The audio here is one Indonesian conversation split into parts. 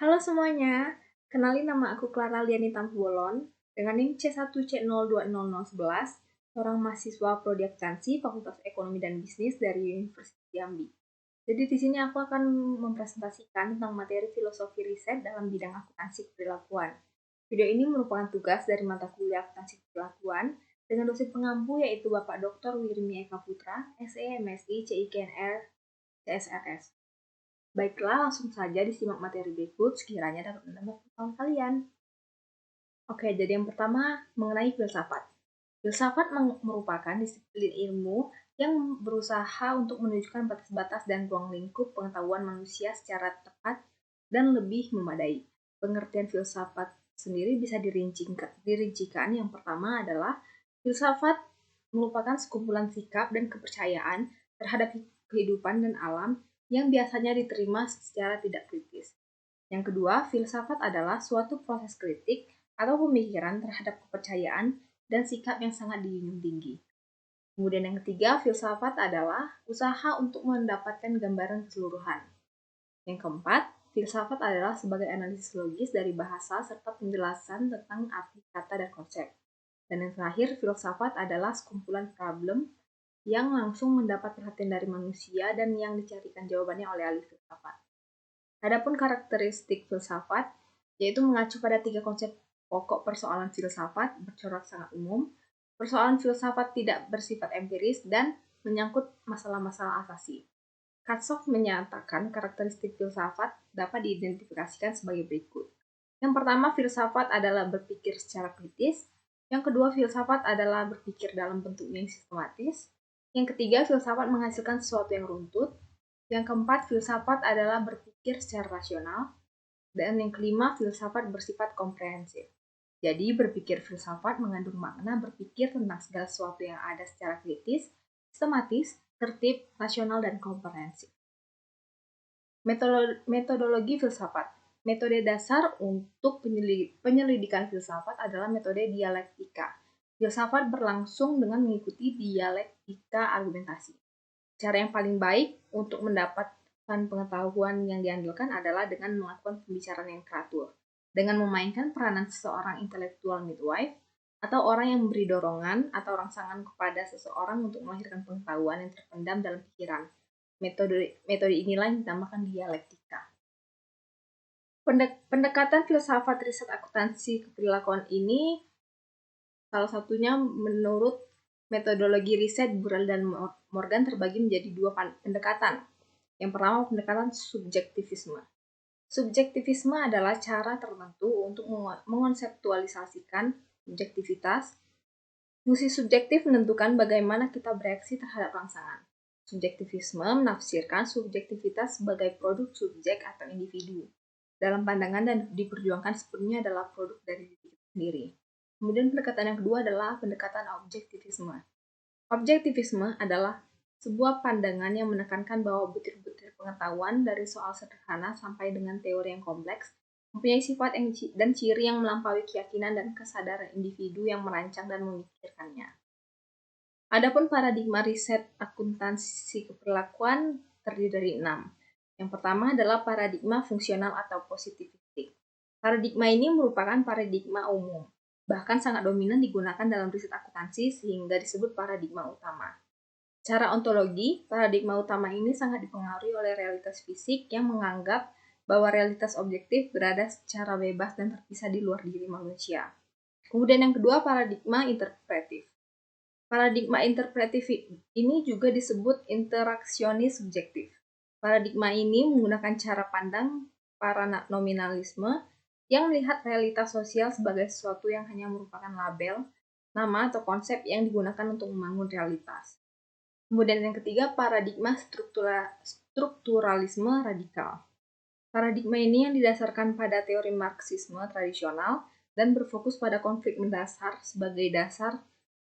Halo semuanya, kenalin nama aku Clara Liani Tampubolon dengan NIM C1C020011, seorang mahasiswa Prodi Akuntansi Fakultas Ekonomi dan Bisnis dari Universitas Jambi. Jadi di sini aku akan mempresentasikan tentang materi filosofi riset dalam bidang akuntansi perilakuan. Video ini merupakan tugas dari mata kuliah akuntansi perilakuan dengan dosen pengampu yaitu Bapak Dr. Wirmi Eka Putra, SE, MSI, CIKNR, CSRS. Baiklah, langsung saja disimak materi berikut sekiranya dapat menambah pengetahuan kalian. Oke, jadi yang pertama mengenai filsafat. Filsafat merupakan disiplin ilmu yang berusaha untuk menunjukkan batas-batas dan ruang lingkup pengetahuan manusia secara tepat dan lebih memadai. Pengertian filsafat sendiri bisa dirincikan. Yang pertama adalah filsafat merupakan sekumpulan sikap dan kepercayaan terhadap kehidupan dan alam yang biasanya diterima secara tidak kritis. Yang kedua, filsafat adalah suatu proses kritik atau pemikiran terhadap kepercayaan dan sikap yang sangat dijunjung tinggi. Kemudian yang ketiga, filsafat adalah usaha untuk mendapatkan gambaran keseluruhan. Yang keempat, filsafat adalah sebagai analisis logis dari bahasa serta penjelasan tentang arti kata dan konsep. Dan yang terakhir, filsafat adalah sekumpulan problem yang langsung mendapat perhatian dari manusia dan yang dicarikan jawabannya oleh ahli filsafat. Adapun karakteristik filsafat, yaitu mengacu pada 3 konsep pokok persoalan filsafat bercorak sangat umum, persoalan filsafat tidak bersifat empiris, dan menyangkut masalah-masalah asasi. Katsoff menyatakan karakteristik filsafat dapat diidentifikasikan sebagai berikut. Yang pertama, filsafat adalah berpikir secara kritis. Yang kedua, filsafat adalah berpikir dalam bentuk yang sistematis. Yang ketiga, filsafat menghasilkan sesuatu yang runtut. Yang keempat, filsafat adalah berpikir secara rasional. Dan yang kelima, filsafat bersifat komprehensif. Jadi, berpikir filsafat mengandung makna berpikir tentang segala sesuatu yang ada secara kritis, sistematis, tertib, rasional, dan komprehensif. Metodologi filsafat. Metode dasar untuk penyelidikan filsafat adalah metode dialektika. Filsafat berlangsung dengan mengikuti dialektika argumentasi. Cara yang paling baik untuk mendapatkan pengetahuan yang diandalkan adalah dengan melakukan pembicaraan yang teratur, dengan memainkan peranan seseorang intelektual midwife, atau orang yang memberi dorongan atau rangsangan kepada seseorang untuk melahirkan pengetahuan yang terpendam dalam pikiran. Metode inilah yang dinamakan dialektika. Pendekatan filsafat riset akuntansi keperilakuan ini salah satunya menurut metodologi riset Burrell dan Morgan terbagi menjadi 2 pendekatan. Yang pertama, pendekatan subjektivisme. Subjektivisme adalah cara tertentu untuk mengkonseptualisasikan subjektivitas. Fungsi subjektif menentukan bagaimana kita bereaksi terhadap rangsangan. Subjektivisme menafsirkan subjektivitas sebagai produk subjek atau individu. Dalam pandangan dan diperjuangkan sepenuhnya adalah produk dari diri sendiri. Kemudian pendekatan yang kedua adalah pendekatan objektivisme. Objektivisme adalah sebuah pandangan yang menekankan bahwa butir-butir pengetahuan dari soal sederhana sampai dengan teori yang kompleks mempunyai sifat dan ciri yang melampaui keyakinan dan kesadaran individu yang merancang dan memikirkannya. Adapun paradigma riset akuntansi keperilakuan terdiri dari 6. Yang pertama adalah paradigma fungsional atau positivistik. Paradigma ini merupakan paradigma umum, bahkan sangat dominan digunakan dalam riset akuntansi sehingga disebut paradigma utama. Secara ontologi, paradigma utama ini sangat dipengaruhi oleh realitas fisik yang menganggap bahwa realitas objektif berada secara bebas dan terpisah di luar diri manusia. Kemudian yang kedua, paradigma interpretif. Paradigma interpretif ini juga disebut interaksionis subjektif. Paradigma ini menggunakan cara pandang paranominalisme yang melihat realitas sosial sebagai sesuatu yang hanya merupakan label, nama, atau konsep yang digunakan untuk membangun realitas. Kemudian yang ketiga, paradigma strukturalisme radikal. Paradigma ini yang didasarkan pada teori Marxisme tradisional dan berfokus pada konflik mendasar sebagai dasar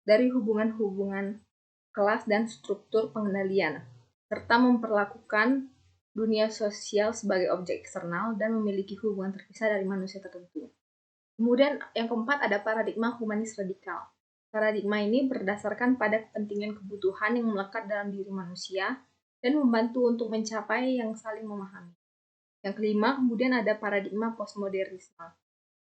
dari hubungan-hubungan kelas dan struktur pengendalian, serta memperlakukan dunia sosial sebagai objek eksternal dan memiliki hubungan terpisah dari manusia tertentu. Kemudian yang keempat ada paradigma humanis radikal. Paradigma ini berdasarkan pada kepentingan kebutuhan yang melekat dalam diri manusia dan membantu untuk mencapai yang saling memahami. Yang kelima, kemudian ada paradigma postmodernisme.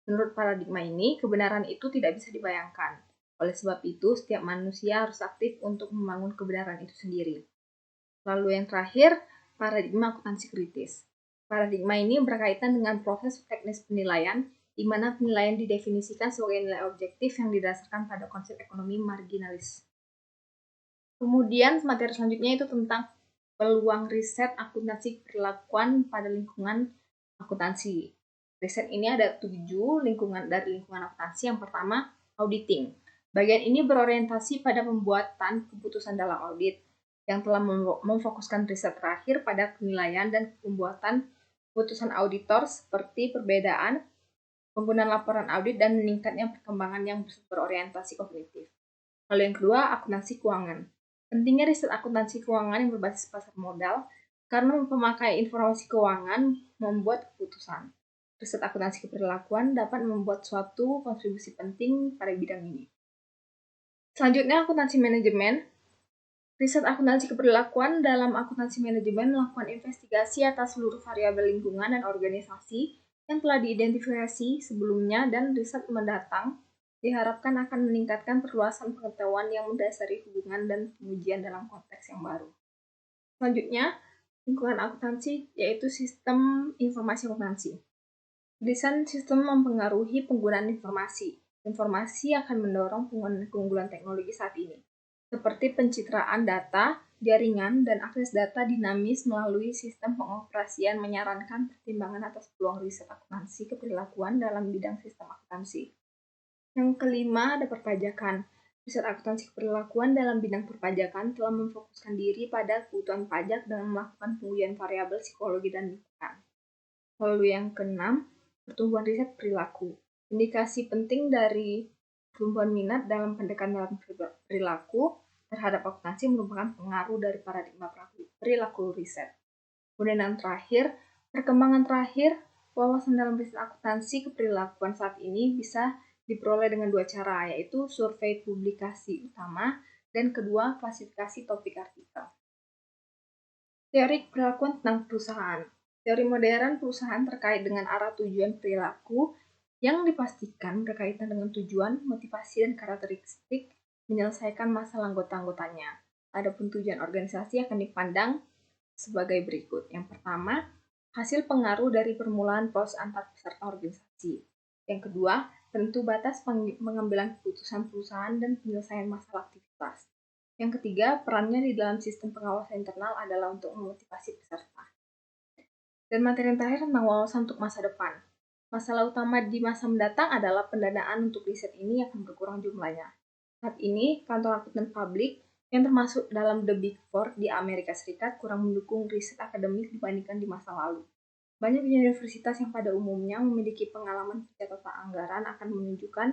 Menurut paradigma ini, kebenaran itu tidak bisa dibayangkan. Oleh sebab itu, setiap manusia harus aktif untuk membangun kebenaran itu sendiri. Lalu yang terakhir, paradigma akuntansi kritis. Paradigma ini berkaitan dengan proses teknis penilaian, di mana penilaian didefinisikan sebagai nilai objektif yang didasarkan pada konsep ekonomi marginalis. Kemudian materi selanjutnya itu tentang peluang riset akuntansi perilakuan pada lingkungan akuntansi. Riset ini ada 7 dari lingkungan akuntansi. Yang pertama, auditing. Bagian ini berorientasi pada pembuatan keputusan dalam audit, yang telah memfokuskan riset terakhir pada penilaian dan pembuatan keputusan auditor seperti perbedaan penggunaan laporan audit dan meningkatnya perkembangan yang berorientasi kognitif. Lalu yang kedua, akuntansi keuangan. Pentingnya riset akuntansi keuangan yang berbasis pasar modal karena pemakai informasi keuangan membuat keputusan. Riset akuntansi keperlakuan dapat membuat suatu kontribusi penting pada bidang ini. Selanjutnya, akuntansi manajemen. Riset akuntansi keperlakuan dalam akuntansi manajemen melakukan investigasi atas seluruh variabel lingkungan dan organisasi yang telah diidentifikasi sebelumnya, dan riset mendatang diharapkan akan meningkatkan perluasan pengetahuan yang mendasari hubungan dan pengujian dalam konteks yang baru. Selanjutnya, lingkungan akuntansi yaitu sistem informasi akuntansi. Desain sistem mempengaruhi penggunaan informasi. Informasi akan mendorong keunggulan teknologi saat ini, seperti pencitraan data, jaringan, dan akses data dinamis melalui sistem pengoperasian menyarankan pertimbangan atas peluang riset akuntansi keperilakuan dalam bidang sistem akuntansi. Yang kelima, ada perpajakan. Riset akuntansi keperilakuan dalam bidang perpajakan telah memfokuskan diri pada kebutuhan pajak dengan melakukan pengujian variabel psikologi dan lingkungan. Lalu yang keenam, pertumbuhan riset perilaku. Indikasi penting dari pertumbuhan minat dalam pendekatan perilaku terhadap akuntansi merupakan pengaruh dari paradigma perilaku riset. Kemudian yang terakhir, perkembangan terakhir, wawasan dalam riset akuntansi keperilakuan saat ini bisa diperoleh dengan 2 cara, yaitu survei publikasi utama dan kedua, klasifikasi topik artikel. Teori perilakuan tentang perusahaan. Teori modern perusahaan terkait dengan arah tujuan perilaku yang dipastikan berkaitan dengan tujuan, motivasi, dan karakteristik menyelesaikan masalah anggota-anggotanya. Adapun tujuan organisasi akan dipandang sebagai berikut. Yang pertama, hasil pengaruh dari permulaan proses antar peserta organisasi. Yang kedua, tentu batas pengambilan keputusan perusahaan dan penyelesaian masalah aktivitas. Yang ketiga, perannya di dalam sistem pengawasan internal adalah untuk memotivasi peserta. Dan materi yang terakhir tentang wawasan untuk masa depan. Masalah utama di masa mendatang adalah pendanaan untuk riset ini akan berkurang jumlahnya. Saat ini, kantor akuntan publik yang termasuk dalam The Big Four di Amerika Serikat kurang mendukung riset akademik dibandingkan di masa lalu. Banyak universitas yang pada umumnya memiliki pengalaman pencatatan anggaran akan menunjukkan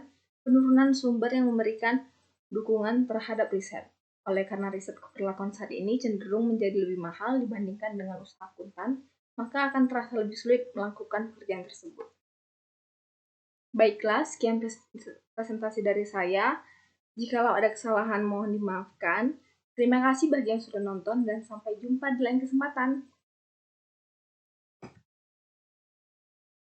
penurunan sumber yang memberikan dukungan terhadap riset. Oleh karena riset keperilakuan saat ini cenderung menjadi lebih mahal dibandingkan dengan usaha akuntan, maka akan terasa lebih sulit melakukan pekerjaan tersebut. Baiklah, sekian presentasi dari saya. Jikalau ada kesalahan mohon dimaafkan. Terima kasih bagi yang sudah nonton dan sampai jumpa di lain kesempatan.